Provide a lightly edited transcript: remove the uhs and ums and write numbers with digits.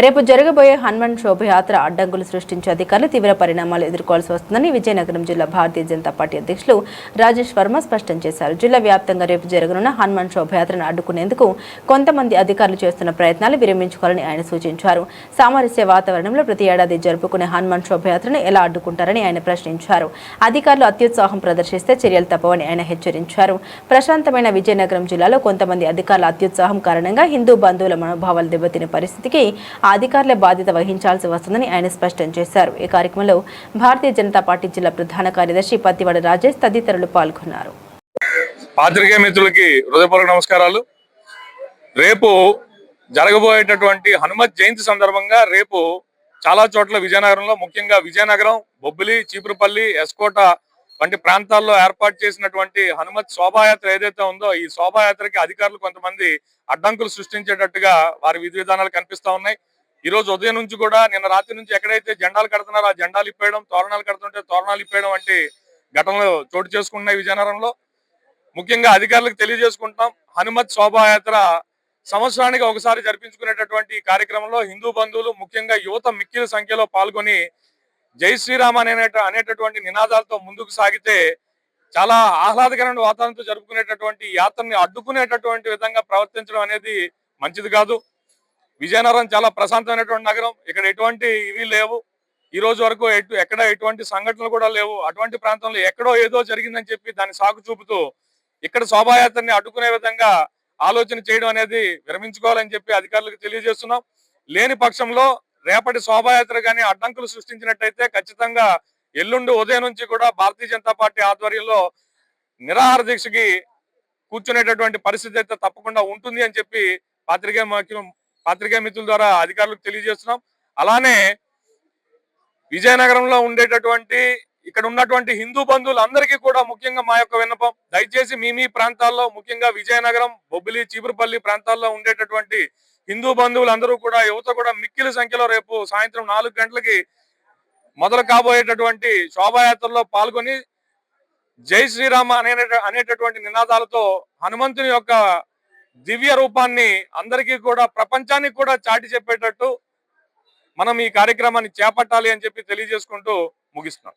రేపు జరగబోయే హనుమాన్ శోభయాత్ర అడ్డంకులు సృష్టించే అధికారులు తీవ్ర పరిణామాలు ఎదుర్కోవాల్సి వస్తుందని విజయనగరం జిల్లా భారతీయ జనతా పార్టీ అధ్యక్షులు రాజేష్ వర్మ స్పష్టం చేశారు. జిల్లా వ్యాప్తంగా రేపు జరగనున్న హనుమాన్ శోభయాత్రను అడ్డుకునేందుకు కొంతమంది అధికారులు చేస్తున్న ప్రయత్నాలు విరమించుకోవాలని ఆయన సూచించారు. సామరస్య వాతావరణంలో ప్రతి ఏడాది జరుపుకునే హనుమాన్ శోభయాత్రను ఎలా అడ్డుకుంటారని ఆయన ప్రశ్నించారు. అధికారులు అత్యుత్సాహం ప్రదర్శిస్తే చర్యలు తప్పవని ఆయన హెచ్చరించారు. ప్రశాంతమైన విజయనగరం జిల్లాలో కొంతమంది అధికారుల అత్యుత్సాహం కారణంగా హిందూ బంధువుల మనోభావాలు దెబ్బతినే పరిస్థితికి అధికారులే బాధ్యత వహించాల్సి వస్తుందని ఆయన స్పష్టం చేశారు. ఈ కార్యక్రమంలో భారతీయ జనతా పార్టీ జిల్లా ప్రధాన కార్యదర్శి పత్తివాడ రాజేష్ తదితరులు పాల్గొన్నారు. పాత్రికేయ మిత్రులకి హృదయపూర్వక నమస్కారాలు. రేపు జరగబోయేటటువంటి హనుమత్ జయంతి సందర్భంగా రేపు చాలా చోట్ల విజయనగరంలో, ముఖ్యంగా విజయనగరం, బొబ్బిలి, చీపురుపల్లి, ఎస్కోట వంటి ప్రాంతాల్లో ఏర్పాటు చేసినటువంటి హనుమత్ శోభాయాత్ర ఏదైతే ఉందో ఈ శోభాయాత్రకి అధికారులు కొంతమంది అడ్డంకులు సృష్టించేటట్టుగా వారి విధి విధానాలు కనిపిస్తా ఉన్నాయి. ఈ రోజు ఉదయం నుంచి కూడా నిన్న రాత్రి నుంచి ఎక్కడైతే జెండాలు కడుతున్నారో ఆ జెండాలు ఇప్పేయడం, తోరణాలు కడుతుంటే తోరణాలు ఇప్పేయడం వంటి ఘటనలు చోటు చేసుకుంటున్నాయి విజయనగరంలో. ముఖ్యంగా అధికారులకు తెలియజేసుకుంటాం, హనుమత్ శోభాయాత్ర సంవత్సరానికి ఒకసారి జరిపించుకునేటటువంటి ఈ కార్యక్రమంలో హిందూ బంధువులు, ముఖ్యంగా యువత మిక్కిలి సంఖ్యలో పాల్గొని జై శ్రీరామ్ అనేటటువంటి నినాదాలతో ముందుకు సాగితే చాలా ఆహ్లాదకరమైన వాతావరణంతో జరుపుకునేటటువంటి యాత్రని అడ్డుకునేటటువంటి విధంగా ప్రవర్తించడం అనేది మంచిది కాదు. విజయనగరం చాలా ప్రశాంతమైనటువంటి నగరం. ఇక్కడ ఎటువంటి ఇవి లేవు. ఈ రోజు వరకు ఎక్కడ ఎటువంటి సంఘటనలు కూడా లేవు. అటువంటి ప్రాంతంలో ఎక్కడో ఏదో జరిగిందని చెప్పి దాన్ని సాకు చూపుతూ ఇక్కడ శోభాయాత్రని అడ్డుకునే విధంగా ఆలోచన చేయడం అనేది విరమించుకోవాలని చెప్పి అధికారులకు తెలియజేస్తున్నాం. లేని పక్షంలో రేపటి శోభాయాత్ర కానీ అడ్డంకులు సృష్టించినట్టయితే ఖచ్చితంగా ఎల్లుండి ఉదయం నుంచి కూడా భారతీయ జనతా పార్టీ ఆధ్వర్యంలో నిరాహార దీక్షకి కూర్చునేటటువంటి పరిస్థితి అయితే తప్పకుండా ఉంటుంది అని చెప్పి పాత్రికేయ మిత్రుల ద్వారా అధికారులకు తెలియజేస్తున్నాం. అలానే విజయనగరంలో ఉండేటటువంటి ఇక్కడ ఉన్నటువంటి హిందూ బంధువులందరికీ కూడా ముఖ్యంగా మా యొక్క విన్నపం, దయచేసి మీ ప్రాంతాల్లో, ముఖ్యంగా విజయనగరం, బొబ్బిలి, చీపురుపల్లి ప్రాంతాల్లో ఉండేటటువంటి హిందూ బంధువులందరూ కూడా, యువత కూడా మిక్కిలి సంఖ్యలో రేపు సాయంత్రం 4 గంటలకి మొదలు కాబోయేటటువంటి శోభాయాత్రలో పాల్గొని జై శ్రీరామ అనేటటువంటి నినాదాలతో హనుమంతుని యొక్క దివ్య రూపాన్ని అందరికీ కూడా, ప్రపంచానికి కూడా చాటి చెప్పేటట్టు మనం ఈ కార్యక్రమాన్ని చేపట్టాలి అని చెప్పి తెలియజేసుకుంటూ ముగిస్తున్నాం.